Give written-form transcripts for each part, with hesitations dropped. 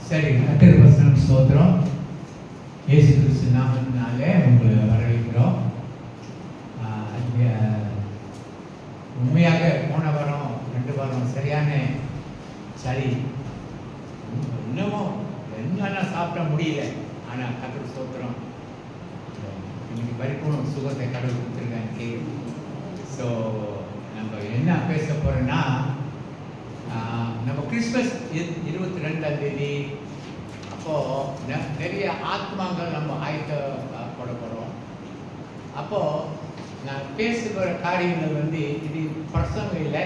சரி, கர்த்தருக்கு ஸ்தோத்திரம். இயேசு கிறிஸ்து நாமத்தினாலே உங்களை வரவேற்கிறோம். உண்மையாக போன வாரம் 2 வாரம் சரியான சரி, இன்னமும் என்னென்ன சாப்பிட முடியல. ஆனால் கர்த்தருக்கு ஸ்தோத்திரம், இன்னைக்கு பரிபூர்ண சுகத்தை கடவுள் கொடுத்துருக்காங்க. ஸோ நம்ம என்ன பேச போகிறோன்னா, நம்ம கிறிஸ்மஸ் 22ஆம் தேதி அப்போது நிறைய ஆத்மாக்கள் நம்ம ஆயத்தப்பட போகிறோம். அப்போது நான் பேசுகிற காரியங்கள் இது பிரசங்கம் இல்லை.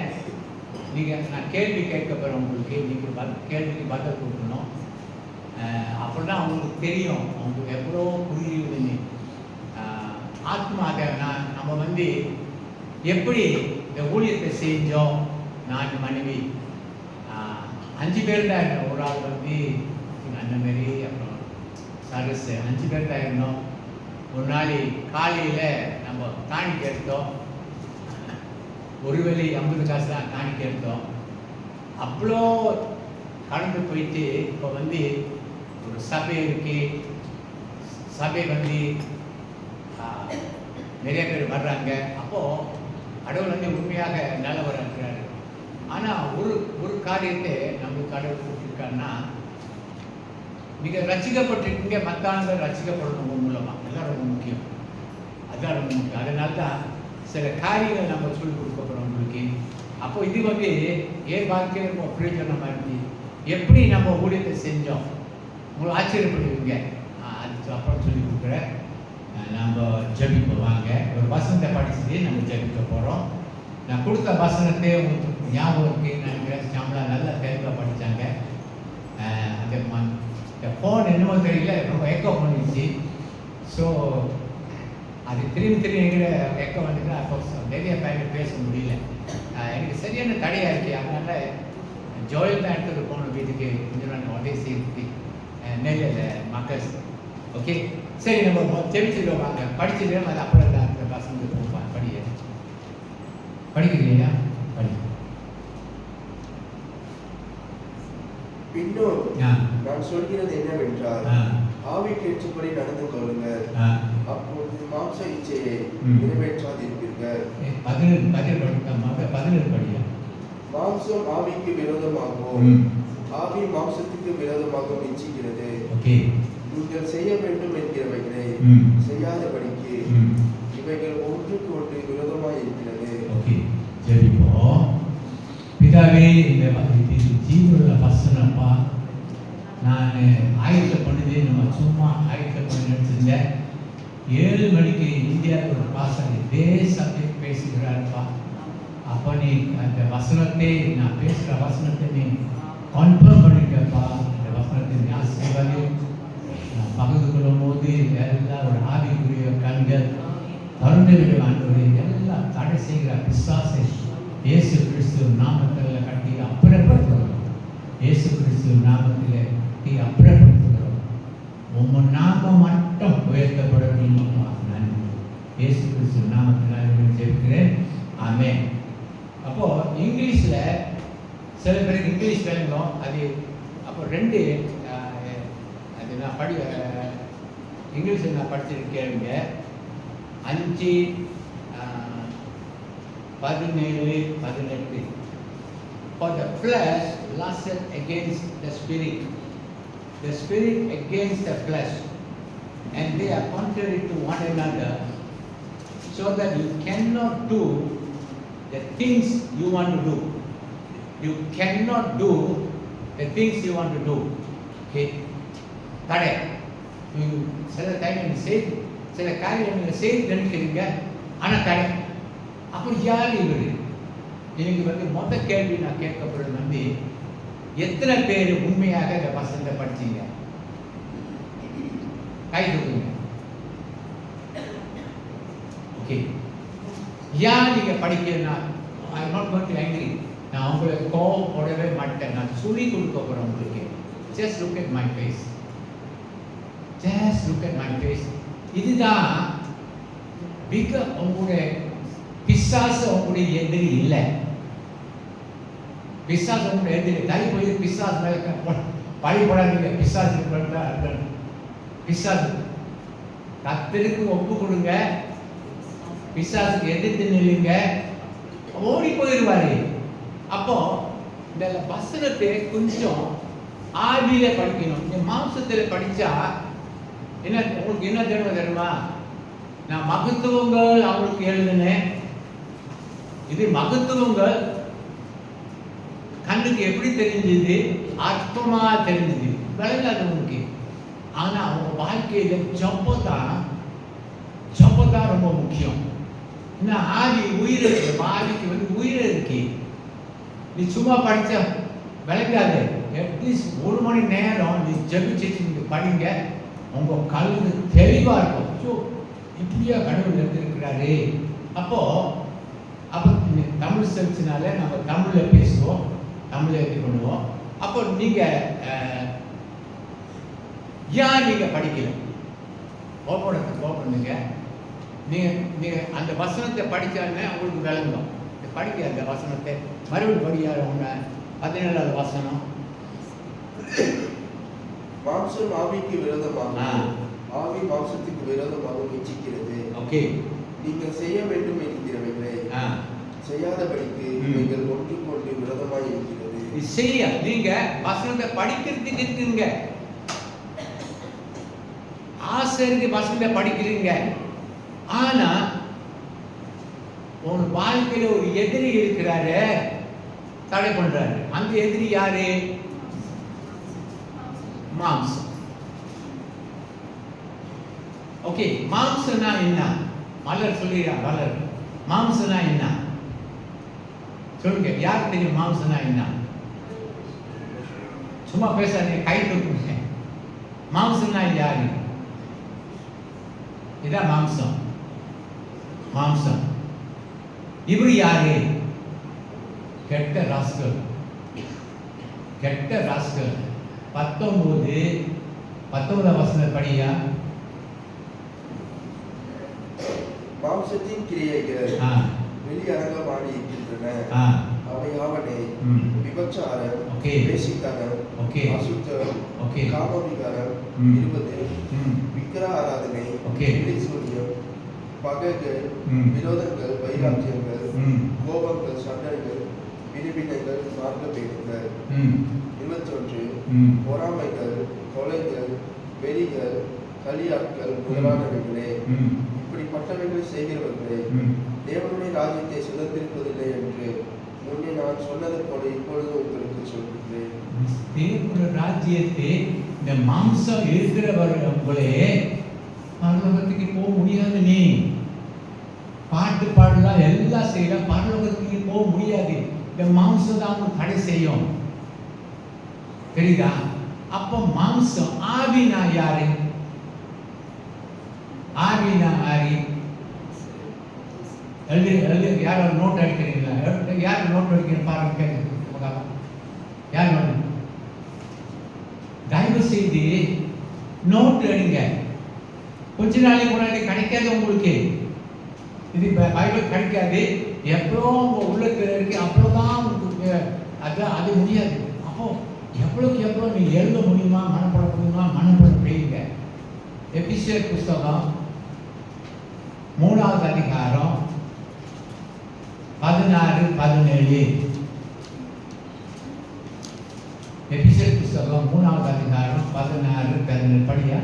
நான் கேள்வி கேட்க போகிறேன் உங்களுக்கு. நீங்கள் கேள்விக்கு பதில் கொடுக்கணும். அப்படின்னா அவங்களுக்கு தெரியும், அவங்களுக்கு எவ்வளோ புரியுதுன்னு. ஆத்மாக நம்ம எப்படி இந்த ஊழியத்தை செஞ்சோம். நான் மனைவி 5 பேர் தான் இருந்தோம். ஒரு ஆள் அண்ணன் மாரி, அப்புறம் சரஸ், 5 பேர் தான் இருந்தோம். ஒரு நாள் காலையில் நம்ம காணிக்கை எடுத்தோம். ஒரு வேளை 50 காசு தான் காணிக்கை எடுத்தோம். அவ்வளோ கடந்து போயிட்டு இப்போ ஒரு சபை இருக்கு. சபை நிறைய பேர் வர்றாங்க. அப்போது கடவுள் உண்மையாக நல்லவராக இருக்கிறாரு. ஆனால் ஒரு காரியத்தை நம்ம கடவுள் கொடுத்துருக்காருன்னா, நீங்கள் ரசிக்கப்பட்டிருக்கீங்க, மற்ற ரசிக்கப்படணும் மூலமாக. அதுதான் ரொம்ப முக்கியம். அதுதான் ரொம்ப முக்கியம். அதனால தான் சில காரியங்கள் நம்ம சொல்லிக் கொடுக்க போகிறோம் உங்களுக்கு. அப்போ இது ஏன் வாழ்க்கையில் ரொம்ப பிரயோஜனமாக இருக்கு. எப்படி நம்ம ஊழியத்தை செஞ்சோம் உங்களை ஆச்சரியப்படுவீங்க. அது அப்புறம் சொல்லி கொடுக்குறேன். நம்ம ஜபிக்க வாங்க. ஒரு வசனத்தை படிச்சுட்டு நம்ம ஜபிக்க போகிறோம். நான் கொடுத்த வசனத்தை உங்களுக்கு ஞாபகம் இருக்குன்னு நினைக்கிறேன். ஷாம்லா நல்லா தெளிவாக படித்தாங்க. அந்த ஃபோன் என்னமோ தெரியல, ரொம்ப எக்கோ பண்ணிடுச்சு. ஸோ அது திரும்பி எங்கிட்ட எக்கோ வந்துட்டு அப்போ நிறைய பேர் பேச முடியல. எனக்கு சரியான தடையாக இருக்கு. அதனால் ஜோயல் தான் எடுத்துகிட்டு போன வீட்டுக்கு கொஞ்சம் நாள் உதவி செய்யறதுக்கு நெல்லில் மக்கள். ஓகே, சரி, நம்ம ஜெபிச்சுட்டு வாங்க. படிச்சுட்டு அது அப்புறம் தான் அந்த பசங்க போவாங்க. படிக்கிறீங்களா? பின்னும் நான் சொல்கிறது என்னவென்றால், ஆவிக்கேற்றபடி நடந்து கொள்ளுங்கள், அப்பொழுது மாம்ச இச்சையை நிறைவேற்றாதிருப்பீர்கள். மாம்சம் ஆவிக்கு விரோதமாகவும் ஆவி மாம்சத்துக்கு விரோதமாகவும் இச்சிக்கிறது. நீங்கள் செய்ய வேண்டும் என்கிறவைகளை செய்யாதபடிக்கு இவைகள் ஒன்றுக்கு ஒன்று விரோதமாக இருக்கிறது. பிதாவே, இந்த ஜீவனுள்ள வசனப்பா நான் ஆயத்தம் பண்ணுது. நம்ம சும்மா ஆயத்தம் பண்ணி எடுத்துருந்தேன். 7 மணிக்கு இந்தியாவில் ஒரு பாசம் இதே சப்ஜெக்ட் பேசுகிறாருப்பா. அப்போ நீ அந்த வசனத்தை, நான் பேசுகிற வசனத்தை நீ கன்ஃபார்ம் பண்ணிட்டப்பா. இந்த வசனத்தை நீ ஆசீர்வாதம் நான் பகிர்ந்து கொள்ளும் போது எல்லாம் ஒரு ஆவிக்குரிய கண்கள் தருணங்கள் ஆண்டவரை எல்லாம் தடை செய்கிற பிசாசை இயேசு கிறிஸ்துவ நாமத்தில் கட்டி அப்புறப்படுத்துகிறோம். இயேசு கிறிஸ்துவ நாமத்தில் கட்டி அப்புறப்படுத்துகிறோம். உங்கள் நாமம் மட்டும் உயர்த்தப்படணும். நான் இயேசு கிறிஸ்துவ நாமத்தில் ஜெபிக்கிறேன். ஆமென். அப்போது இங்கிலீஷில் சில பேருக்கு இங்கிலீஷ் வேணும். அது அப்போ 2 அது நான் இங்கிலீஷில் நான் படிச்சிருக்கேங்க. 5:17-18. For the flesh lusteth against the spirit against the flesh, and they are contrary to one another, so that you cannot do the things you want to do. You cannot do the things you want to do. Okay? தடை. சில time சில காரியங்கள் செய்து நினைக்கிறீங்க, ஆனால் தடை. அப்போ யார் இவர்? எனக்கு மொத்த கேள்வி நான் கேட்கப்படுறது எத்தனை பேர் உண்மையாக இந்த வசனத்தை படிச்சீங்க? கை தூக்குங்க. ஓகே, ஏன் நீங்க படிக்கணும்னா, I am not going to angry. நான் உங்களுக்கு கோவம் போடவே மாட்டேன். நான் சொல்லி கொடுக்க போறேன் உங்களுக்கு. Just look at my face. Just look at my face. இதுதான் உங்களுடைய பிசாசு உங்களுடைய எதிரி இல்லை. பிசாசு உங்களுடைய எதிரி. தயவு போய் பிசாசு மேலே பயப்படாதீங்க. பிசாசுக்கு பயப்பட அர்த்தம். பிசாசு கர்த்தருக்கு ஒப்பு கொடுங்க, பிசாசுக்கு எதிர்த்து நில்லுங்க, ஓடி போயிடுவாரு. அப்போ இந்த வசனத்தை கொஞ்சம் ஆவியில படிக்கணும். இந்த மாம்சத்துல படிச்சா என்ன உங்களுக்கு என்ன தெரியுமா? நான் மகத்துவங்கள் அவங்களுக்கு எழுதுனேன். இது மகத்துவங்கள் கண்ணுக்கு எப்படி தெரிஞ்சது? அர்த்தமா தெரிஞ்சது, விளங்காது உங்களுக்கு. ஆனா அவங்க வாழ்க்கையில ஜபதான் ரொம்ப முக்கியம். ஏன்னா ஆவி உயிர் இருக்கு, ஆவிக்கு உயிர் இருக்கு. நீ சும்மா படிச்ச விளங்காது. அட்லீஸ்ட் 1 மணி நேரம் நீ ஜபிச்சுட்டு நீங்க படிங்க, உங்க கல்வி தெளிவா இருக்கும். ஸோ இப்படியா கடவுள் எடுத்திருக்கிறாரு. அப்போ தமிழ் சர்ச்சினால நம்ம தமிழ்ல பேசுவோம், தமிழை இது பண்ணுவோம். அப்போ நீங்க ஏன் நீங்க படிக்கல? ஓப்பனுங்க. நீங்க அந்த வசனத்தை படிச்சாலே உங்களுக்கு விளங்கும். படிக்க அந்த வசனத்தை மறுபடியும் படிக்காத ஒன்று 17வது வசனம். மாம்சம் ஆவிக்கு விரோதமாக, ஆவி மாம்சத்துக்கு விரோதமாக இச்சிக்கிறது. ஓகே. நீங்கள் செய்ய வேண்டும் என்கிறவைகளை செய்யாதபடிக்கு நீங்கள் ஒன்றுக்கொண்டு விரோதமாக இருக்கிறது. செய்ய நீங்க வசனத்தை படிக்கிறதுக்கு இருக்குங்க, ஆசிரியருக்கு வசனத்தை படிக்கிறீங்க. ஆனா உன் வாழ்க்கையில ஒரு எதிரி இருக்கிறாரு, தடை பண்றாரு. அந்த எதிரி யாரு? மாம்சம். ஓகே, மாம்சம்னா என்ன? மலர் சொல்லிடுறா. மலர் மாம்சம்னா என்ன சொல்லுங்க. யாருக்கு தெரியும் மாம்சம்னா என்ன? சும்மா பேசாதீங்க, கை தூக்குங்க. மாம்சம்னா யாரு? இதான் மாம்சம். மாம்சம் இவர் யாரு? கெட்ட ராஸ்கல். கெட்ட ராஸ்கல். 19வது வசனம் படியா. மாம்சத்தின் கிரியைகள் வெளியரங்கமாடி இருக்கின்றன. அவையாவனே விபச்சாரம், வேசித்தனம், அசுத்தம், காமவிகாரம், விக்கிரக ஆராதனை, சூரியம், பகைகள், விரோதங்கள், வைராக்கியங்கள், கோபங்கள், சண்டைகள், விரிவினைகள், மார்க்கபேதங்கள், 21 பொறாமைகள், கொலைகள், வெறிகள், களியாட்கள் முதலானவைகளே. இப்படிப்பட்டவைகளை செய்கிறவர்களே தேவனுடைய ராஜ்யத்தை சுதந்திரிப்பதில்லை என்று முன்னே நான் சொன்னது போல இப்பொழுது உங்களுக்கு சொல்கிறேன். தேவனுடைய ராஜ்யத்தை இந்த மாம்சம் இருக்கிறவர்களே பரலோகத்துக்கு போக முடியாது. நீ பாட்டு பாடலாம், எல்லாம் செய்யலாம், பரலோகத்துக்கு போக முடியாது. இந்த மாம்சம் தான் தடை செய்யும். தெரியுதா? அப்போ மாம்சம். ஆவினா யாரு? ஆவினா யாரு? எழுதி யாரும் நோட் அடிக்கிறீங்களா? யார் நோட் அடிக்கிறீங்க பாருங்க, கேட்க. யார் நோட்? தயவு செய்து நோட் அடிங்க. கொஞ்ச நாளைக்கு முன்னாடி கிடைக்காது உங்களுக்கு. இது பைபிள் கிடைக்காது. எவ்வளோ உங்க உள்ளத்தில் இருக்கு அவ்வளோதான் உங்களுக்கு. அது முடியாது. அப்போ எவ்வளோக்கு எவ்வளோ நீ எழுத முடியுமா, மனப்பட முடியுமா, மனப்படம் செய்யுங்க. எபிசியர் புஸ்தகம் 3வது அதிகாரம் 16-17. எபிசியர் புஸ்தகம் 3வது அதிகாரம் 16-17 படியா.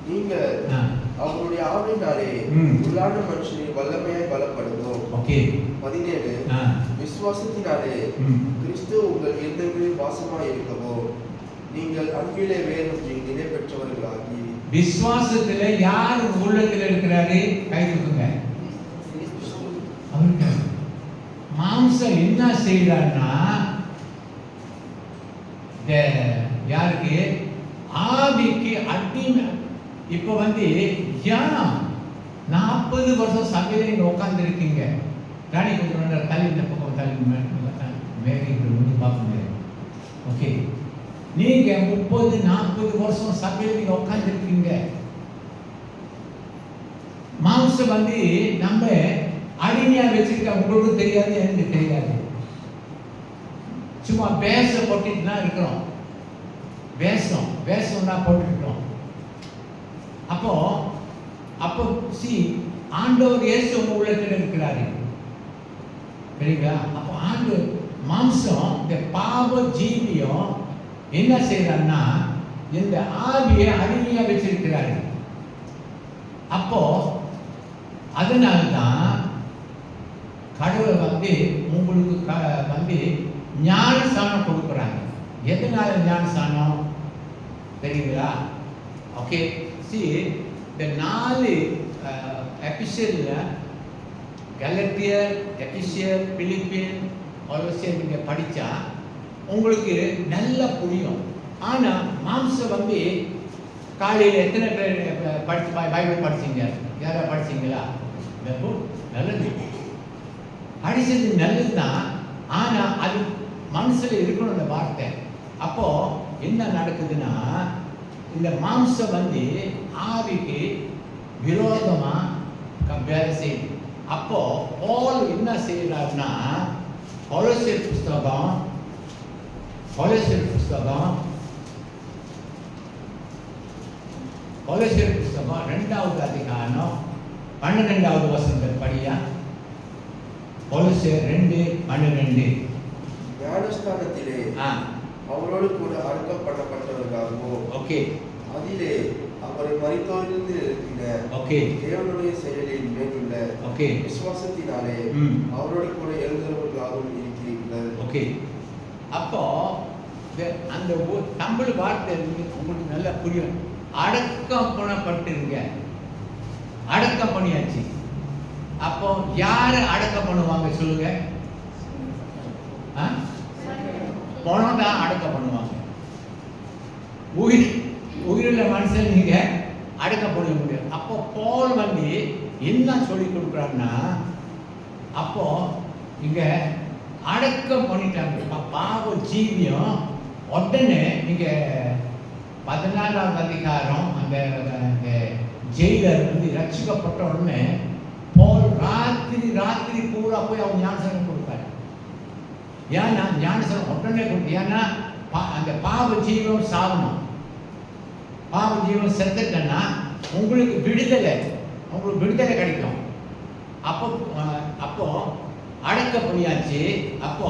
நீங்கள் அவருடைய ஆவியினாலே உள்ளான மனுஷனின் வல்லமையை பலப்படுத்தும். 17 விசுவாசத்தினாலே கிறிஸ்து உங்கள் இருதயங்களில் வாசமாய் இருக்கவோ நீங்கள் அன்பிலே வேரூன்றி நிலை பெற்றவர்களாகி. விசுவாசத்துல யார் உள்ளத்தில் இருக்கிறாரு? கை தூக்குங்க. அவருக்கு மாம்சம் என்ன செய்யறாருன்னா, யாருக்கு? ஆவிக்கு அடிமை. இப்ப ஏன் 40 வருஷம் சபையில நீங்க உட்கார்ந்து இருக்கீங்க? ராணி கொஞ்சம் தள்ளி, இந்த பக்கம் தள்ளி மேலே பார்க்க. ஓகே, நீங்க 30-40 வருஷம் சபையில நீங்க உட்கார்ந்து இருக்கீங்க. மாம்சம் நம்ம அடிமையா வச்சிருக்க. உங்களுக்கு தெரியாது, எனக்கு தெரியாது. சும்மா பேசப்பட்டு தான் இருக்கிறோம். வேஷம் தான் போட்டுக்கிட்டோம். அப்போ ஆண்டவர் இயேசு உங்க உள்ளத்தில் இருக்கிறாரு, சரிங்களா? அப்போ ஆண்டவர் மாம்சம் இந்த பாவ ஜீவியம் என்ன செய்யறாருன்னா இந்த ஆவியை அடிமையா வச்சிருக்கிறாரு. அப்போ அதனால்தான் கடவுள் உங்களுக்கு ஞானஸ்தானம் கொடுக்குறாங்க. எதனால ஞானஸ்தானம் தெரியுங்களா? ஓகே, இந்த 4 எபிசோட்ல கலத்தியர், எபிசியர், பிலிப்பியன், கொலோசியர் நீங்க படிச்சா உங்களுக்கு நல்லா புரியும். ஆனா மாம்சம் காலையில் எத்தனை பேர் பைபிள் படிச்சீங்க? யாரா படிச்சீங்களா? நல்லது, படிச்சது நல்லதுதான். ஆனா அது மனசுல இருக்கணும் அந்த வார்த்தை. அப்போ என்ன நடக்குதுன்னா இந்த மாம்சம் ஆவிக்கு விரோதமா வேலை செய்யுது. அப்போ பவுல் என்ன செய்யறாருன்னா கொலோசியர் புஸ்தகம் 2வது அதிகாரம் 12வது வசனம் படியா. கொலோசியர் 2:12. ஞானஸ்தானத்திலே அவரோடு கூட அடக்கப்படப்பட்டவர்களாகவோ, ஓகே, அதிலே அவரை மரித்தோரிலிருந்து இருக்கிற, ஓகே, தேவனுடைய செயலில் மேலுள்ள, ஓகே, விசுவாசத்தினாலே அவரோடு கூட எழுந்தவர்களாகவும் இருக்கிறீர்கள். ஓகே, அப்போ அந்த தமிழ் வார்த்தை உங்களுக்கு நல்லா புரியும். அடக்கம் பண்ணப்பட்டிருங்க, அடக்கம் பண்ணியாச்சு. அப்போ யாரு அடக்கம் பண்ணுவாங்க சொல்லுங்க? பணம் தான் அடக்கம் பண்ணுவாங்க. உயிருள்ள மனுஷன் நீங்க அடக்கம் பண்ண முடியாது. அப்போ பவுல் என்ன சொல்லி கொடுக்குறாருன்னா அப்போ இங்க அடக்கம் பண்ணிட்டாங்க பாவ ஜீவியம். உடனே நீங்க 14வது அதிகாரம் அந்த ஜெயிலர் ரட்சிக்கப்பட்ட உடனே பவுல் ராத்திரி பூரா போய் அவங்க ஞானஸ்தானம் கொடுப்பாரு. ஏன்னா ஞானஸ்தானம் உடனே கொடுத்து, ஏன்னா அந்த பாவ ஜீவம் சாகணும். பாவ ஜீவம் செத்துட்டேன்னா உங்களுக்கு விடுதலை கிடைக்கும். அப்போ அடக்கப்படியாச்சு. அப்போ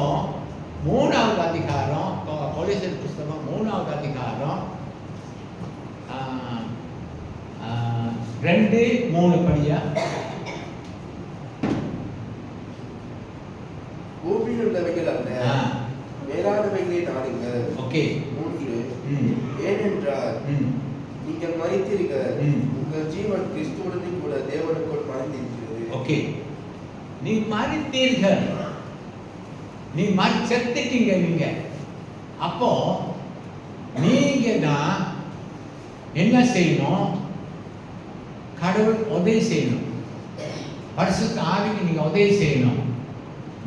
3வது அதிகாரம் கொலோசியர் புஸ்தகம் 3வது அதிகாரம் 2:3 படியா. பூமியில் உள்ளவைகள் அல்ல, மேலானவைகளை நாடுங்கள். ஓகே, 3 ஏனென்றால் நீங்கள் மரித்தீர்கள், உங்கள் ஜீவன் கிறிஸ்துவுடனே கூட தேவனுக்குள் மறைந்திருக்கிறது. ஓகே, நீ மரித்தீர்கள், நீ செத்துட்டீங்க நீங்க. அப்போ நீங்க தான் என்ன செய்யணும்? கடவுள் உதவி செய்யணும். பரிசுத்த ஆவிக்கு நீங்க உதவி செய்யணும்.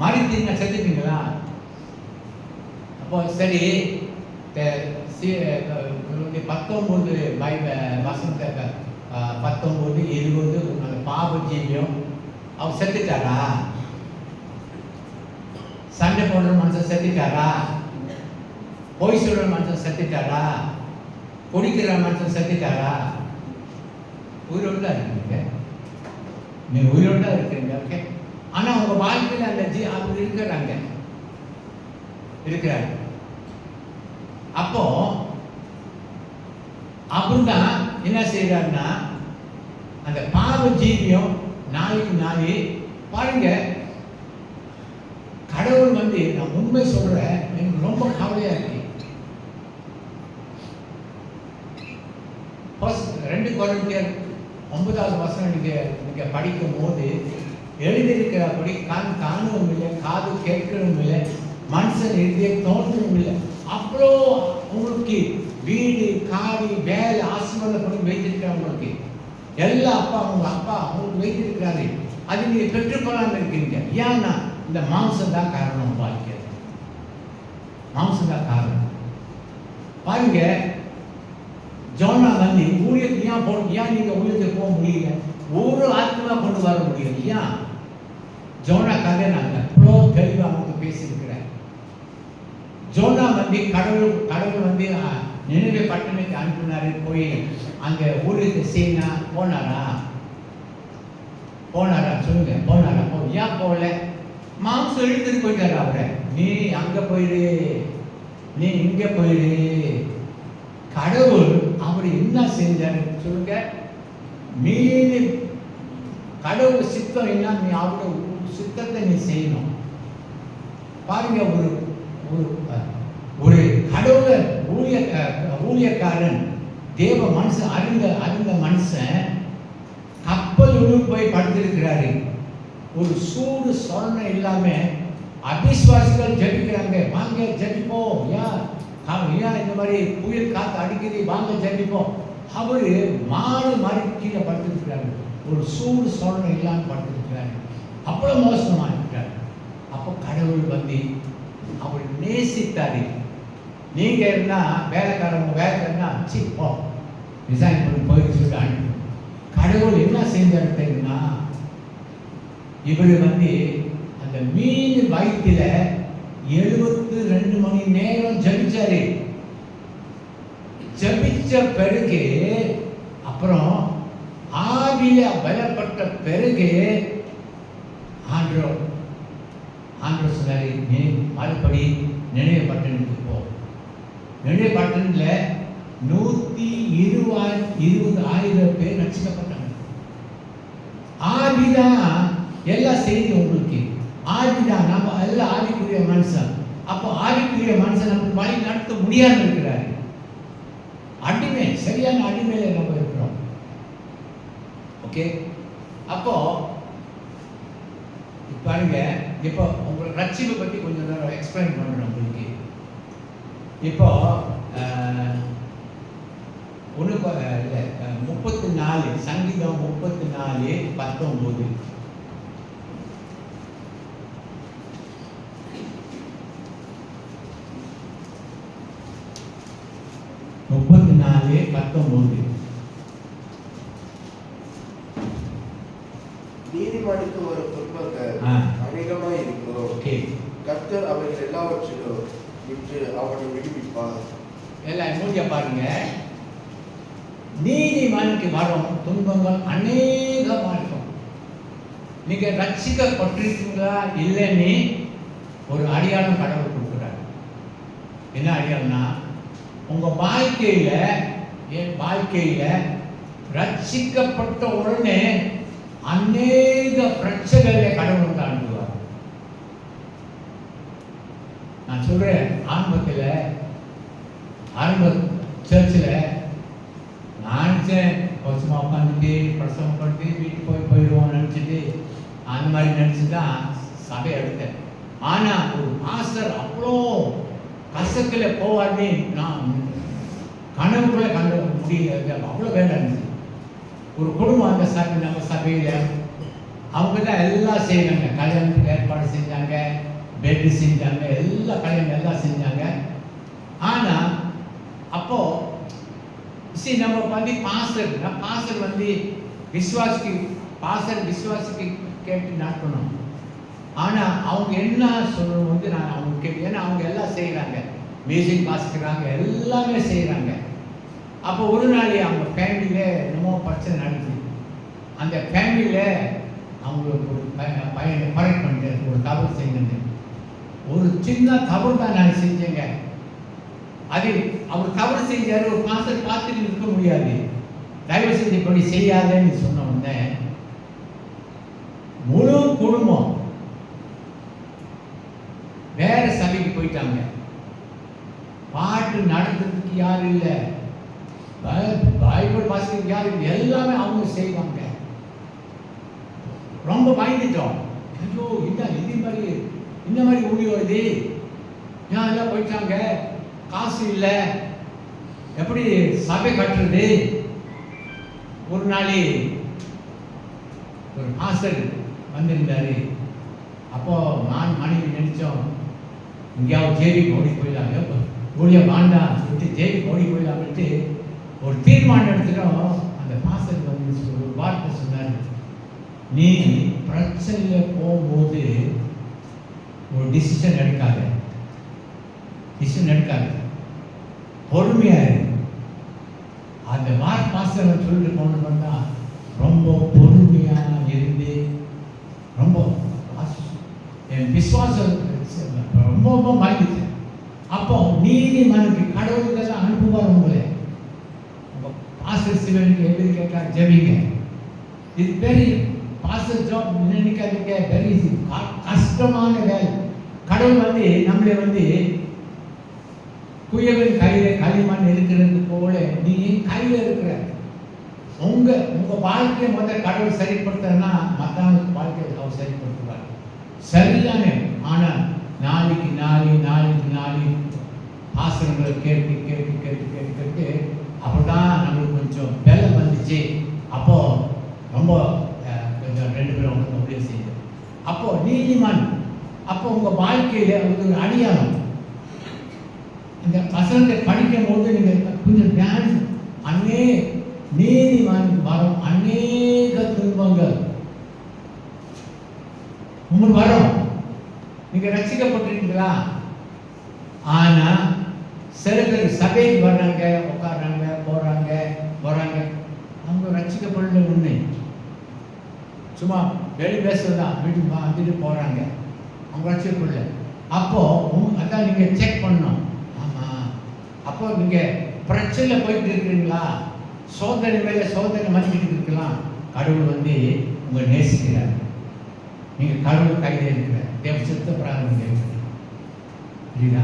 மரித்தீங்க, செத்துட்டீங்களா? அப்போ சரி, 19 வசனத்தை 19, 20 அந்த பாவ ஜீவியம் அவர் செத்துட்டாரா? சண்டை போடுற மனுஷன் செத்துட்டாரா? பொய் சொல்ற மனுஷன் செத்துட்டாரா? குடிக்கிற மனுஷன் செத்துட்டாரா? உயிரோடு தான் இருக்கீங்க, நீங்க உயிரோடு தான் இருக்கிறீங்க. ஓகே, ஆனா உங்க வாழ்க்கையில் அந்த அவர் இருக்கிறாரு. அப்போ அப்படிதான் என்ன செய்யறாருன்னா அந்த பாவ ஜீவியம் நாளைக்கு பாருங்க. கடவுள் நான் உண்மை சொல்றேன், எனக்கு ரொம்ப கவலையா இருக்கு. 2 கொரிந்தியர் 9வது வசனம் நீங்க படிக்கும் போது எழுதியிருக்கிறபடி கண் காணவும் இல்லை, காது கேட்கவும் இல்லை, மனுஷன் எழுதிய தோன்றவும் இல்லை. அவ்வளோ உங்களுக்கு வீடு காடி வேலை ஆசீர்வாதம் பண்ணி வைத்திருக்கிறார். உங்களுக்கு எல்லா உங்க அப்பா உங்களுக்கு வைத்திருக்கிறாரு. அது நீங்க பெற்றுக்கொள்ளாம இருக்கீங்க. ஏன்னா இந்த மாம்சம் தான் காரணம். வாழ்க்கை மாம்சம் தான் காரணம். பாருங்க, ஜோனா ஊழியத்துக்கு ஏன் நீங்க ஊழியத்துக்கு போக முடியல? ஒரு ஆத்மா கொண்டு வர முடியல. ஏன்? ஜோனா கதை நான் எவ்வளோ தெளிவாக அவங்க பேசியிருக்கிறேன். ஜோனா கடவுள் நினைவே பட்டணத்துக்கு அனுப்பினாரு. போய் அங்க ஊருக்கு சீனா போனாரா சொல்லுங்க, போனாரா? ஏன் போகல? மாம்சம் எடுத்துட்டு போயிட்டாரு அவரை. நீ அங்க போயிடு, நீ இங்க போயிடு. கடவுள் அவர் என்ன செஞ்சாரு சொல்லுங்க? மீறி கடவுள் சித்தம் என்ன, நீ அவரோட சித்தத்தை நீ செய்யணும். பாருங்க, ஒரு கடவுள ஊழியக்காரன் தேவ மனுஷன் அறிந்த மனுஷன் கப்பல் போய் படுத்திருக்கிறாரு. ஒரு சூடு சொரணை இல்லாம அபிஸ்வாசிகள் ஜெபிக்கிறாங்க. வாங்க ஜெபிப்போம், ஏன் இந்த மாதிரி புயல் காத்து அடிக்கடி, வாங்க ஜெபிப்போம். அவரு மாடு மாதிரி கீழே படுத்திருக்கிறாரு. ஒரு சூடு சொரணை இல்லாம படுத்திருக்கிறாரு. அவ்வளவு மோசமா இருக்கிறார். அப்போ கடவுள் வந்து அவர் நேசித்தாரு. நீங்க இருந்தா வேலைக்காரனா போ ரிசைன் பண்ணி போயிட்டு சொல்லிட்டு அனுப்பி. கடவுள் என்ன செஞ்சாரு தெரியுமா? இவர் வந்து அந்த மீன் வயிற்றுல 72 மணி நேரம் ஜபிச்சாரு. ஜபிச்ச பிறகு அப்புறம் ஆவியில பலப்பட்ட பிறகு ஆண்டவர் சொன்னாரு, நீ மறுபடி நினைவு பட்டணத்துக்கு போ. நினைவு பட்டணத்தில் 120,000 பேர் ரட்சிக்கப்பட்டாங்க. ஆவிதான் எல்லா செய்தி உங்களுக்கு. ஆவிதான் நம்ம எல்லாம் ஆவிக்குரிய மனுஷன். அப்போ ஆவிக்குரிய மனுஷன் நம்ம வழி நடத்த முடியாமல் இருக்கிறாரு. அடிமை, சரியான அடிமையில நம்ம இருக்கிறோம். ஓகே, அப்போ பாருங்க, இப்போ உங்களுக்கு ரட்சிப்பை பற்றி கொஞ்சம் நேரம் எக்ஸ்பிளைன் பண்ணுறேன் உங்களுக்கு. இப்போ 34 சங்கீதம் 34:19. நீதிமானுக்கு ஒரு துன்பங்கள் அநேகமாய் இருக்கிறோம். கர்த்தர் அவைகள் எல்லாவற்றிலும் விட்டு அவனை விடுவிப்பார். எல்லாம் மூடிய பாருங்க. நீதிமானுக்கு வரும் துன்பங்கள் அநேகமா இருக்கும். நீங்க ரட்சிக்கப்பட்டிருக்கீங்களா இல்லைன்னு ஒரு அடையாளம் கடவுள் கொடுக்குறாரு. என்ன அடையாளம்னா, உங்க என் வாழ்க்கையில ரட்சிக்கப்பட்ட உடனே அநேக பிரச்சனைகளை கடவுள் தாண்டுவார். நான் சொல்றேன், ஆரம்ப சர்ச்சில் நான் கொஞ்சமா உட்காந்துட்டு பிரசவம் பண்ணிட்டு வீட்டுக்கு போயிடுவோம் நினச்சிட்டு அந்த மாதிரி நினச்சி தான் சபை எடுத்தேன். ஆனால் ஒரு மாஸ்டர் அவ்வளோ கசக்கில் போவார்னே நான் கனவுக்குள்ளே கண்டு முடியல. அவ்வளோ வேண்டாம் இருந்துச்சு. ஒரு குடும்பம் அந்த நம்ம சபையில் அவங்க தான் எல்லாம் செய்கிறாங்க. கல்யாணத்துக்கு ஏற்பாடு செஞ்சாங்க, பெட்டு செஞ்சாங்க, கல்யாணம் எல்லாம் செஞ்சாங்க. ஆனால் அப்போ நம்ம வந்து பாஸ்டர் வந்து விசுவாசிக்கு கேட்டு நடக்கணும். ஆனால் அவங்க என்ன சொல்லணும் வந்து நான் அவங்க கேட்டு, ஏன்னா அவங்க எல்லாம் செய்கிறாங்க, மியூசிக் வாசிக்கிறாங்க, எல்லாமே செய்கிறாங்க. அப்போ ஒரு நாள் அவங்க ஃபேமிலியில் என்னமோ பிரச்சனை நடக்குது. அந்த ஃபேமிலியில் அவங்களுக்கு ஒரு பையனை கரெக்ட் பண்ணிட்டு ஒரு தவறு செய்யணும். ஒரு சின்ன தவறு தான் நான் செஞ்சேங்க. அது அவர் தவறு செஞ்சாரு. ஒரு பாஸ்டர் பார்த்துட்டு இருக்க முடியாது. தயவு செஞ்சு இப்படி செய்யாதேன்னு சொன்ன உடனே முழு குடும்பம் வேற சபைக்கு போயிட்டாங்க. பாட்டு நடத்துறதுக்கு யாரும் இல்லை, பைபிள் வாசிக்கிறதுக்கு யாரும் இல்லை, எல்லாமே அவங்க செய்வாங்க. ரொம்ப பயந்துட்டோம். ஐயோ, இந்த மாதிரி ஊழியம் இது ஏன் எல்லாம் போயிட்டாங்க, காசு இல்லை, எப்படி சபை கட்டுறது? ஒரு நாள் ஒரு மாஸ்டர் வந்திருந்தாரு. அப்போ நான் மனைவி நினைச்சோம், எங்கேயாவது ஜேபிக்கு ஓடி போயிடலாம், ஊழியம் வேண்டாம் சொல்லிட்டு ஜேபிக்கு ஓடி போயிடலாம்ட்டு ஒரு தீர்மானம் எடுத்துட்டோம். அந்த மாஸ்டர் வந்து ஒரு வார்த்தை சொன்னார், நீ பிரச்சனையில் போகும்போது ஒரு டிசிஷன் எடுக்காது. பொறுமையா இரு. அந்த பாஸ்டர் சொல்லிட்டு போன பண்ணா ரொம்ப பொறுமையா இருந்து ரொம்ப என் விசுவாசம் ரொம்ப ரொம்ப பாதிச்சேன். அப்போ நீதிமனுக்கு கடவுளுக்கு அனுப்புவார் உங்களை. பாஸ்டர் சிவனுக்கு எப்படி கேட்டா ஜெபிங்க. இது பெரிய பாஸ்டர் ஜாப் நினைக்காதீங்க, வெரி கஷ்டமான வேலை. கடவுள் நம்மளை குயவன் கையில களிமண் இருக்கிறது போல நீ கையில இருக்கிற உங்க வாழ்க்கையை முதல்ல கடவுள் சரிப்படுத்துறன்னா மற்றவங்களுக்கு வாழ்க்கையை அவர் சரிப்படுத்துவார். சரிதானே? ஆனா நாளைக்கு நாளை ஆசிரங்களை கேட்டு கேட்டு கேட்டு கேட்டு கேட்டு அப்படிதான் நம்மளுக்கு கொஞ்சம் வேலை வந்துச்சு. அப்போ ரொம்ப கொஞ்சம் 2 பேரும் அப்படியே செய்யுது. அப்போ நீதிமான் அப்போ உங்க வாழ்க்கையில ஒரு அடையாளம். இந்த வசனத்தை படிக்கும் போது நீங்க கொஞ்சம் தியானம் நீதிமான் வரும் அநேக துன்பங்கள் உங்களுக்கு வரும். நீங்க ரட்சிக்கப்பட்டிருக்கீங்களா? ஆனா சில பேர் சபைக்கு வர்றாங்க, உட்காடுறாங்க, போறாங்க அவங்க ரட்சிக்கப்படல. உண்மை சும்மா வெளி பேசுறதுதான், வீட்டுக்கு வந்துட்டு போறாங்க, அவங்க ரட்சிக்கப்படல. அப்போ அதான் நீங்க செக் பண்ணணும். ஆமா, அப்போ நீங்க பிரச்சனை போயிட்டு இருக்கிறீங்களா? சோதனை மேல சோதனை மதிக்கிட்டு இருக்கலாம். கடவுள் உங்க நேசிக்கிறார். நீங்க கடவுள் கையில இருக்கிற தேவ சித்த பிரார்த்தனை இல்லையா?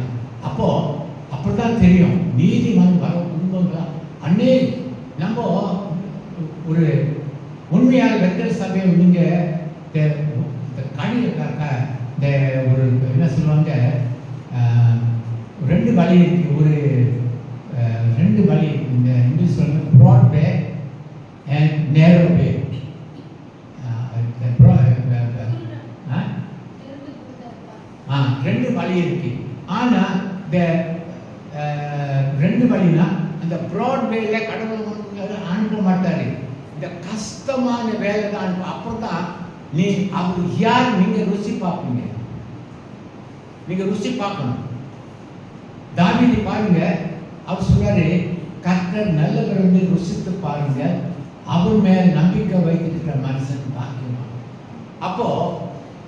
அப்போ அப்படிதான் தெரியும் நீதிமான் வர குடும்பங்களா அன்னே. நம்ம ஒரு உண்மையான வெத்தல் சபையை நீங்க இந்த ஒரு என்ன சொல்லுவாங்க, 2 வழி இருக்கு. ஒரு 2 வழி இந்த இங்கிலீஷ் சொல்லுங்க, ப்ராட் வே அண்ட் நேரோ வே. 2 வழி இருக்கு. ஆனா இந்த 2 வழினா அந்த ப்ராட் வேல கடவுள் அனுப்ப மாட்டாரு. இந்த கஷ்டமான வேலை தான் அனுப்ப. அப்பதான் நீ அவர் யார் நீங்க ருசி பார்ப்பீங்க. நீங்க ருசி பார்க்கணும். தாவீது பாருங்க, அவர் சொல்றாரு, கர்த்தர் நல்லவர் ருசித்து பாருங்க, அவர் மேல் நம்பிக்கை வைத்திருக்கிற மனுஷன் பாக்கியமா. அப்போ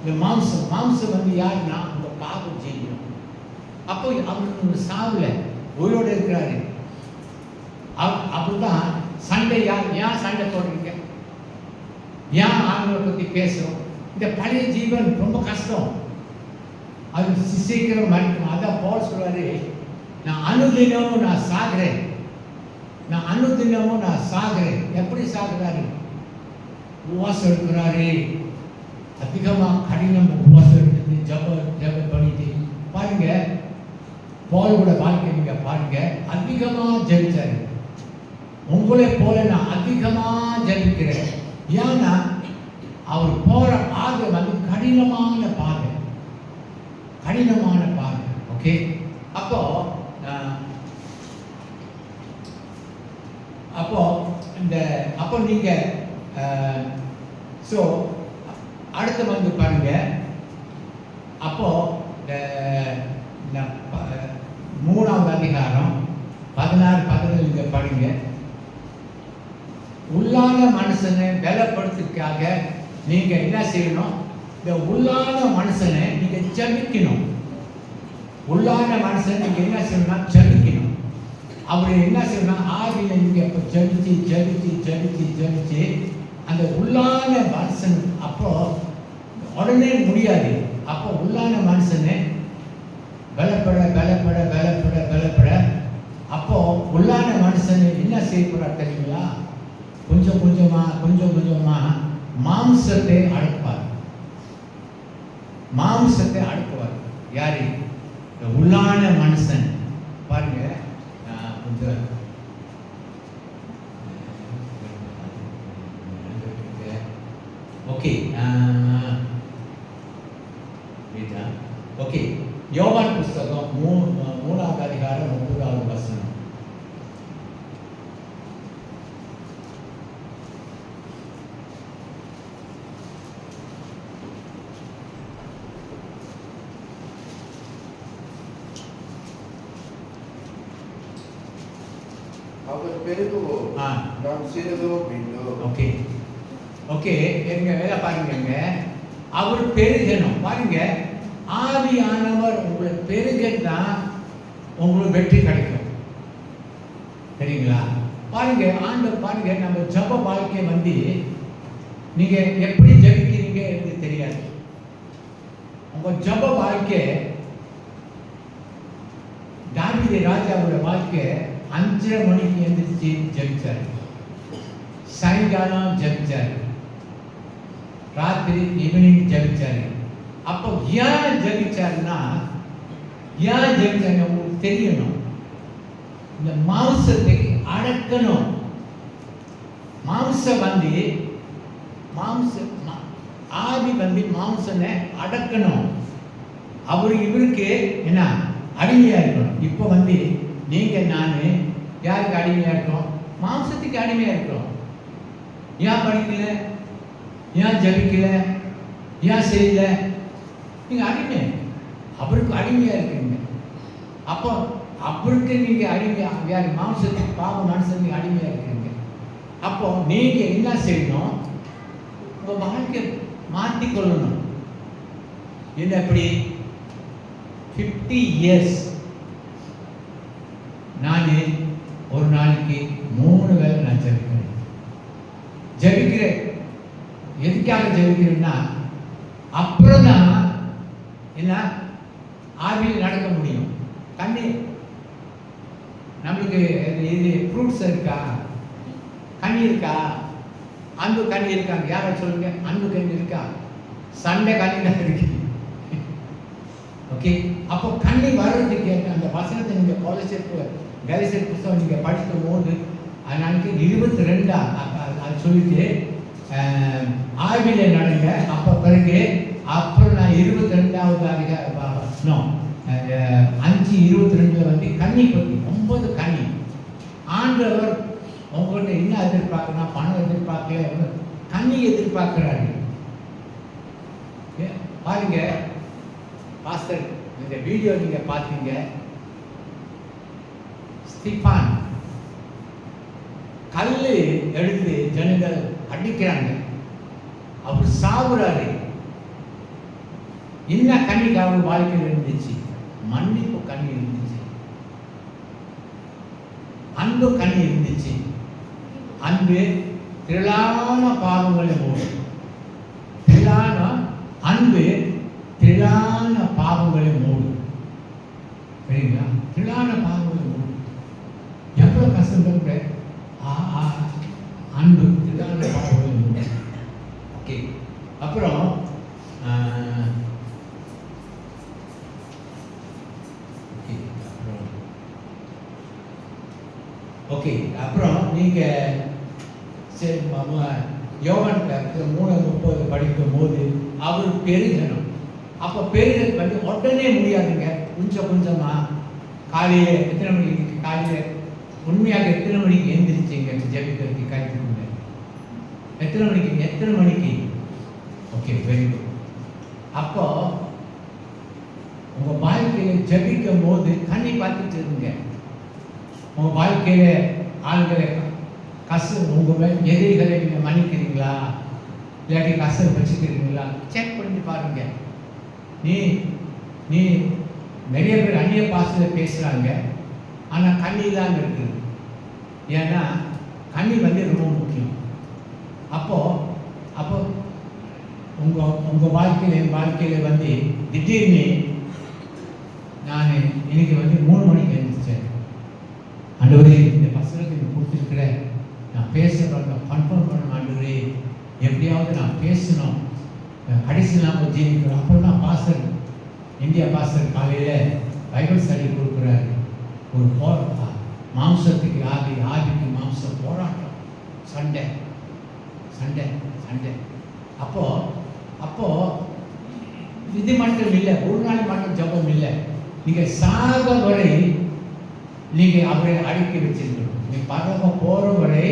இந்த மாம்சம் யாருன்னா அந்த பாவம் செய்யணும். அப்போ அவருக்கு ஒரு சாவுல உயிரோடு இருக்கிறாரு. அப்படிதான் சண்டை. ஏன் சண்டை போடுறீங்க? ஏன் ஆண்களை பத்தி பேசுறோம்? இந்த பழைய ஜீவன் ரொம்ப கஷ்டம், அது சீக்கிரம் மறிக்கும். அதான் பவுல் சொல்றாரு, நான் அனுதினமும் நான் சாகிறேன். எப்படி சாகுறாரு? உபவாசம் எடுக்கிறாரு. அதிகமா கடினம் உபவாசம் எடுத்து ஜப பண்ணிட்டு பாருங்க. பவுலோட வாழ்க்கை நீங்க பாருங்க, அதிகமா ஜெபிச்சாரு. உங்களை போல நான் அதிகமா ஜெபிக்கிறேன். ஏன்னா அவர் போற பாதை கடினமான பாதை. ஓகே, அப்போ நீங்க அடுத்து பாருங்க. அப்போ 3ஆவது அதிகாரம் 16-17 நீங்க பாருங்க. உள்ளான மனுஷனை பலப்படுத்துக்காக நீங்க என்ன செய்யணும்? இந்த உள்ளான மனுஷனை நீங்க ஜெபிக்கணும். உள்ளான மனுஷன் நீங்க என்ன செய்யணும்னா ஜெபிக்கணும். அப்படி என்ன செய்யணும்? ஆவியில நீங்க இப்ப ஜெபிச்சு அந்த உள்ளான மனுஷன் அப்போ உடனே முடியாது. அப்போ உள்ளான மனுஷனை பலப்பட அப்போ உள்ளான மனுஷனை என்ன செய்யக்கூடாது தெரியுங்களா? கொஞ்சம் கொஞ்சமா மாம்சத்தை அடக்குவார். யாரு? உள்ளான மனுஷன். பாருங்க, கொஞ்சம் ஓகே. யோவான் புஸ்தகம் 3ஆவது அதிகாரம் 30வது வசனம். அவர் பெருகவோ ஆ. நாம் சிறுகவோ வேண்டும். ஓகே ஓகே, எங்க வேலை பாருங்க. அவர் பெருகணும். பாருங்க, ஆவியானவர் உங்களுக்கு பெருகன்னா உங்களுக்கு வெற்றி கிடைக்கும். சரிங்களா? பாருங்க, ஆண்டவர் பாருங்க, நம்ம ஜப வாழ்க்கை வந்து நீங்க எப்படி ஜபிக்கிறீங்க என்று தெரியாது. உங்க ஜப வாழ்க்கை, தாவீது ராஜாவோட வாழ்க்கை 5:30 மணிக்கு எழுந்திரிச்சு ஜபிச்சார், சாயங்காலம் ஜபிச்சார், ராத்திரி ஈவினிங் ஜபிச்சார். அப்போ ஏன் ஜபிச்சாருன்னா, ஏன் ஜபிச்சாருன்னு உங்களுக்கு தெரியணும். இந்த மாம்சத்தை அடக்கணும். மாம்சம் வந்து ஆவி வந்து மாம்சனை அடக்கணும். இவருக்கு என்ன அடிமையா இருக்கணும். இப்போ வந்து நீங்க நான் யாருக்கு அடிமையா இருக்கோம்? மாம்சத்துக்கு அடிமையா இருக்கிறோம். ஏன் படிக்கல, ஏன் ஜபிக்கல, ஏன் செய்யல? நீங்க அடிமை, அவருக்கு அடிமையா இருக்கீங்க. அப்போ அவருக்கு நீங்க அடிமையா, யாரு? மாம்சத்துக்கு, பாவ மனுஷனுக்கு அடிமையா இருக்கீங்க. அப்போ நீங்க என்ன செய்யணும்? உங்க வாழ்க்கை மாற்றிக்கொள்ளணும். என்ன எப்படி? 50 இயர்ஸ் நான் ஒரு நாளைக்கு 3 வேளை நான் ஜபிக்கிறேன். எதுக்காக ஜபிக்கிறேன்னா, அப்புறம் தான் என்ன ஆவியில் நடக்க முடியும். கண்ணி நம்மளுக்கு இது ஃப்ரூட்ஸ் இருக்கா, கனி இருக்கா, அன்பு கனி இருக்காங்க. யாரை சொல்லுங்க? அன்பு கனி இருக்கா? சண்டை கனி தான் இருக்கு. ஓகே, அப்போ கண்ணி வர்றதுக்கு அந்த வசனத்தை நீங்க கலைசர் புத்தகம் நீங்க படிக்கும் போது அன்னைக்கு 22 அது சொல்லிட்டு ஆவியில நடங்க. அப்போ பிறகு அப்புறம் நான் 22வது 5:22 வந்து கண்ணி பற்றி 9 கனி. ஆண்டவர் உங்கள்கிட்ட என்ன எதிர்பார்க்கணும்? பணம் எதிர்பார்க்கல, கண்ணி எதிர்பார்க்கிறாரு. பாருங்க பாஸ்டர், இந்த வீடியோ நீங்க பார்த்தீங்க. ஸ்தீபான் கல்லு எடுத்து ஜனங்கள் அடிக்கிறாங்க, அவர் சாவுறாரு. என்ன கண்ணிக்கு அவர் வாழ்க்கையில் இருந்துச்சு? மன்னிப்பு கண்ணி இருந்துச்சு, அன்பு கண்ணி இருந்துச்சு. அன்பு திரளான பாவங்களை மூடும். திரளான அன்பு திரளான பாவங்களை மூடும். சரிங்களா? திரளான பாவங்களை மூடும். எவ்வளவு கஷ்டம் அன்பு திரளான பாவங்களை மூடும். ஓகே, அப்புறம் ஓகே, அப்புறம் நீங்க யோவான் 3:30 படிக்கும் போது அவர் பெருகணும். அப்போ பெருக வந்து உடனே முடியாதுங்க. கொஞ்சம் கொஞ்சமா காலையில் எத்தனை மணிக்கு, காலையில் உண்மையாக எத்தனை மணிக்கு எழுந்திரிச்சிங்க ஜெபிக்கிறதுக்கு? கருத்துக்குங்க எத்தனை மணிக்கு? Okay, very good. அப்போ உங்க வாழ்க்கையில ஜெபிக்கும் போது கண்ணி பார்த்துட்டு இருங்க. உங்க வாழ்க்கையில ஆண்களை உங்க எதிரிகளை நீங்க மன்னிக்கிறீங்களா, இல்லாட்டி கஷ்டம் வச்சுக்கிறீங்களா? செக் பண்ணி பாருங்க. நீ நிறைய பேர் அந்நிய பாசத்தில் பேசுறாங்க, ஆனா கண்ணி தான் இருக்குது. ஏன்னா கண்ணி வந்து ரொம்ப முக்கியம். அப்போ உங்க வாழ்க்கையில, என் வாழ்க்கையில வந்து திடீர்னு நான் இன்னைக்கு வந்து 3 மணிக்கு எழுந்திரிச்சேன். ஆண்டவரே, இந்த பசங்களுக்கு நீ கொடுத்துருக்கிற, நான் பேசுகிறேன், கன்ஃபார்ம் பண்ணணும் ஆண்டவரே, எப்படியாவது நான் பேசணும், கடைசி நாம ஜீவிக்கிறோம். அப்புறம் தான் பாஸ்டர், இந்தியா பாஸ்டர் காலையில் பைபிள் ஸ்டடி கொடுக்குறாரு. ஒரு மாம்சத்துக்கு ஆதிக்கு மாம்சம் போராட்டம், சண்டை. அப்போ இது மட்டும் இல்லை, ஒரு நாள் மட்டும் ஜபம் இல்லை. நீங்கள் சாக வரை நீங்கள் அவரை அடக்கி வச்சிருக்கணும். நீங்கள் பரவ போகிற வரை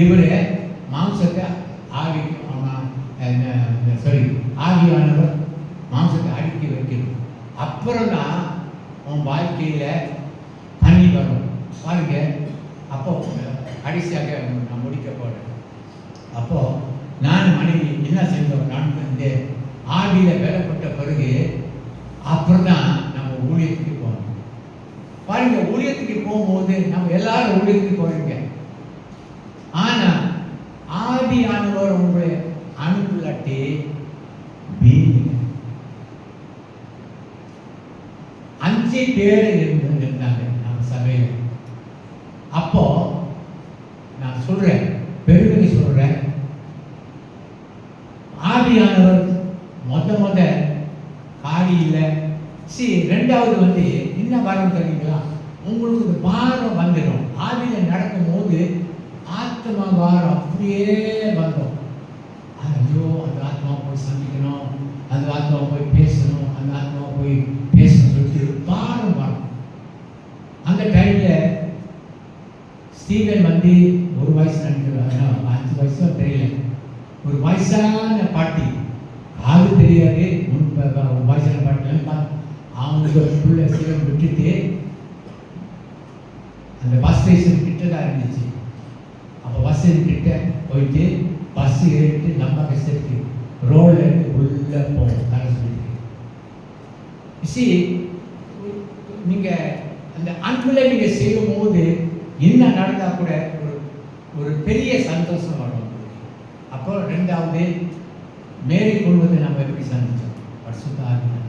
இவரை மாம்சத்தை ஆவியானவர் மாம்சத்தை அடக்கி வைக்கணும். அப்புறம் தான் உன் வாழ்க்கையில் கண்ணி வரும். பாருங்க, அப்போ அப்போ கடைசியாக நான் முடிக்க போகிறேன். அப்போ நான் மனைவி என்ன செஞ்சோம், நான் இந்த ஆவியில் வேலைப்பட்ட பிறகு அப்புறம் தான் நம்ம ஊழியத்துக்கு போகணும். பாருங்க, ஊழியத்துக்கு போகும்போது நம்ம எல்லாரும் ஊழியத்துக்கு போறீங்க. ஆனால் ஆவியானவர் உங்களை அனுப்பலாட்டி வீங்க 5 பேர் இருந்தாங்க நம்ம சபையில். அப்போ நான் சொல்றேன், பெருமைக்கு சொல்றேன், ஆவியானவர் முத காடியில் ரெண்டாவது வந்து என்ன பாரம் தெரியுங்களா, உங்களுக்கு இந்த பாரம் வந்துடும். ஆவியில் நடக்கும் போது ஆத்மா பாரம் அப்படியே வந்தோம். ஐயோ, அந்த ஆத்மா போய் சந்திக்கணும், அந்த ஆத்மா போய் பேசணும், அந்த ஆத்மா போய் பேசணும் சொல்லிட்டு பாரம் வரும். அந்த டைமில் ஸ்டீவன் வந்து ஒரு வயசு நினைக்கிறாங்க, 5 வயசோ தெரியல, ஒரு வயசான பாட்டி, ஆளு தெரியாது, ஒரு வயசான பாட்டி அவங்க பிள்ளை ஸ்டீவன் விட்டுட்டு அந்த பஸ் ஸ்டேஷன் கிட்ட தான் இருந்துச்சு. அப்போ பஸ் ஸ்டேஷன் கிட்ட போயிட்டு பஸ் ஏறிட்டு நம்ம கஷ்டத்துக்கு ரோடில் இருந்து உள்ள போகும் தர சொல்லிட்டு. நீங்கள் அந்த அன்பில் நீங்கள் செய்யும் போது என்ன நடந்தால் கூட ஒரு பெரிய சந்தோஷம் வரும். அப்போ ரெண்டாவது, மேரி குடும்பத்தை நம்ம எப்படி சந்தித்தோம், பரிசுத்த ஆவியானவர்.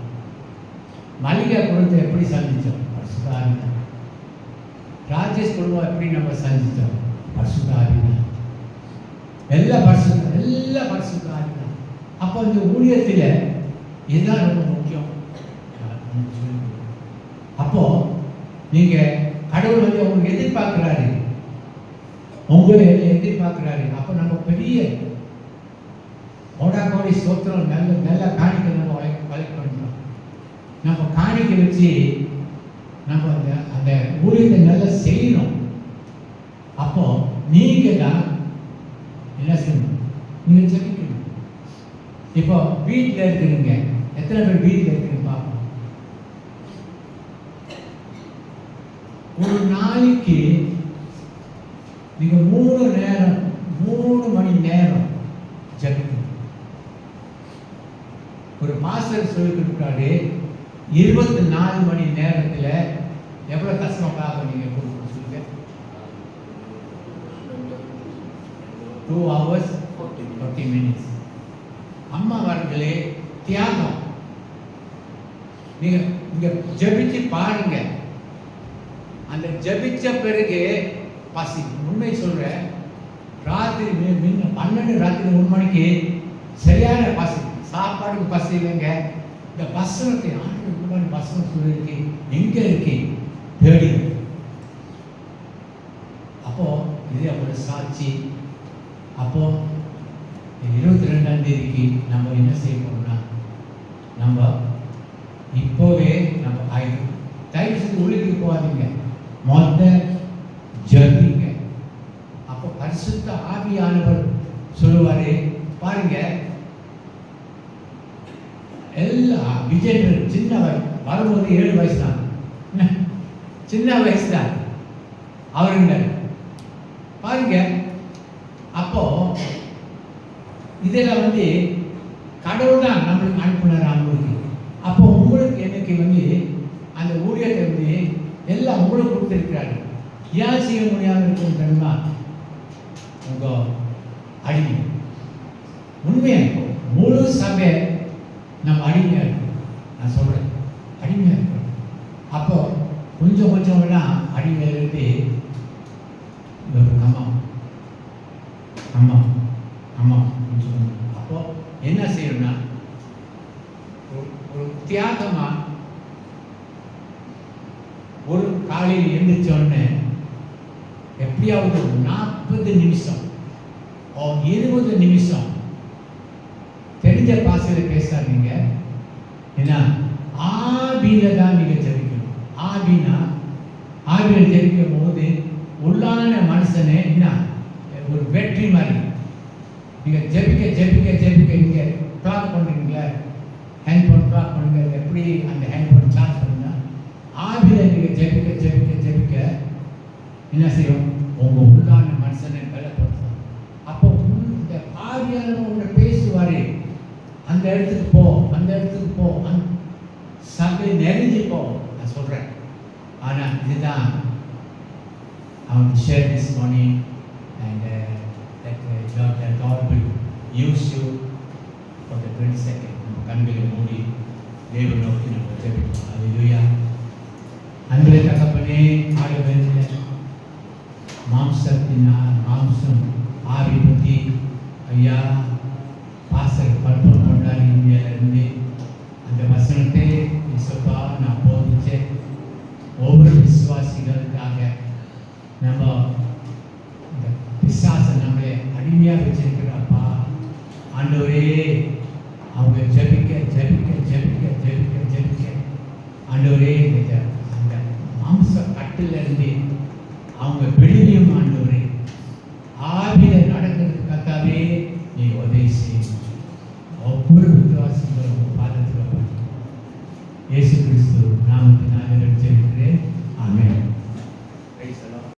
மல்லிகா குடும்பத்தை எப்படி சந்தித்தோம், பரிசுத்த ஆவியானவர். ராஜேஷ் குடும்பம் எப்படி நம்ம சந்தித்தோம், பரிசுத்த ஆவியானவர். எல்லாம் பரிசுத்த ஆவியானவர். அப்போ இந்த ஊழியத்தில் இதுதான் ரொம்ப முக்கியம். அப்போ நீங்கள் கடவுள் வந்து உங்களுக்கு எதிர்பார்க்குறாரு, உங்களை எதிர்பார்க்குறாரு. அப்போ நம்ம பெரிய கோடி ஸ்தோத்திரம், நல்ல காணிக்கை நம்ம கலெக்ட் பண்ணுறோம். நம்ம காணிக்கை வச்சு நம்ம அந்த ஊழியத்தை நல்லா செய்யணும். அப்போ நீங்கள் தான் என்ன செய்யணும், நீங்கள் ஜெபிக்கணும். இப்போ வீட்டில் இருக்கிறீங்க, எத்தனை பேர் வீட்டில் இருக்கிறீங்க பார்ப்போம். ஒரு நாளைக்கு நீங்கள் 3 மணி நேரம் ஜெபிக்கணும். ஒரு மாஸ்டர் சொல்லிக் கொடுக்குறாரு, 24 மணி நேரத்தில் எவ்வளோ கஷ்டமாக நீங்கள் கொடுக்கணும் சொல்லுங்க. 2 hours 40 minutes. அம்மா அவர்களே, தியாகம். நீங்கள் இங்கே ஜெபிச்சு பாருங்க. அந்த ஜபிச்ச பிறகு பசி. உண்மை சொல்கிறேன், ராத்திரி 12 ராத்திரி 1 மணிக்கு சரியான பசி, சாப்பாடுக்கு பசி இல்லைங்க. இந்த வசனத்தை ஆண்டு வசனம் சொல்லியிருக்கு, எங்கே இருக்கு தேடி. அப்போ இது அவரோட சாட்சி. அப்போ 22ஆம் தேதிக்கு நம்ம என்ன செய்ய போறோம்னா, நம்ம இப்போவே நம்ம ஆயுதம் தயவு செஞ்சு உள்ளுக்கு போகாதீங்க, ஜபிங்க. அப்போ பரிசுத்த ஆவியானவர் சொல்லுவாரு பாருங்க. எல்லா விஜயன் சின்ன வரும்போது 7 வயசு தான், சின்ன வயசு தான் அவருங்க பாருங்க. அப்போ இதில் வந்து கடவுள் தான் நம்மளுக்கு அனுப்புனார் அவங்களுக்கு. அப்போ உங்களுக்கு எனக்கு வந்து அந்த ஊழியத்தை வந்து எல்லாம் உங்களுக்கு கொடுத்துருக்கிறாரு. ஏன் செய்ய முடியாமல் இருக்கும் தெரியுமா, உங்க அடிமை. உண்மையாக இருக்கும், முழு சபை நம்ம அடிமையாக இருக்கும். நான் சொல்கிறேன், அடிமையாக இருக்கும். அப்போ கொஞ்சம் வேணா அடிமையிலிருந்து ஆமாம் கொஞ்சம். அப்போ என்ன செய்யணும்னா, ஒரு தியாகமாக ஒரு காலையில் எழுந்திரிச்சோடனே எப்படியாவது 40 நிமிஷம் 20 நிமிஷம் தெரிஞ்ச பாசையில் பேசாதீங்க. ஏன்னா ஆவியில தான் நீங்கள் ஜெபிக்கணும். ஆவியில் ஜெபிக்கும் போது உள்ளான மனுஷனே என்ன ஒரு வெற்றி மாதிரி நீங்கள் ஜெபிக்க நீங்கள் பிளாக் பண்ணுறீங்களா, ஹேண்ட் ஃபோன் பிளாக் பண்ணுங்க. எப்படி அந்த ஹேண்ட் ஃபோன் சார்ஜ் பண்ணுங்க. ஆவியில் நீங்கள் ஜெபிக்க என்ன செய்யும், உங்கள் உள்ளான மனுஷனை பலப்படுத்தும். அப்போ இந்த ஆவியானவர் உங்களை பேசுவார், அந்த இடத்துக்கு போ, அந்த இடத்துக்கு போ, சபை நெருங்கி போ, நான் சொல்கிறேன். ஆனால் இதுதான் I want to share this morning, and that God will use you for the 20 seconds. கண்களை மூடி தேவனை நோக்கி நம்ம ஜெபிப்போம். ஹல்லேலூயா. அன்புள்ள தகப்பனே, ஆண்டவரே, மாம்சம் ஆவி பற்றி ஐயா பாஸ்டர் கல்பனை பண்ணார். இந்தியாவிலிருந்து அந்த வசனத்தை இசப்பா நான் போதிச்சேன். ஒவ்வொரு விசுவாசிகளுக்காக நம்ம இந்த பிசாசை நம்மளை அடிமையாக வச்சிருக்கிறப்பா ஆண்டவரே, அவங்க ஜெபிக்க ஆண்டவரே, அந்த மாம்ச கட்டிலிருந்து அவங்க விடுதலை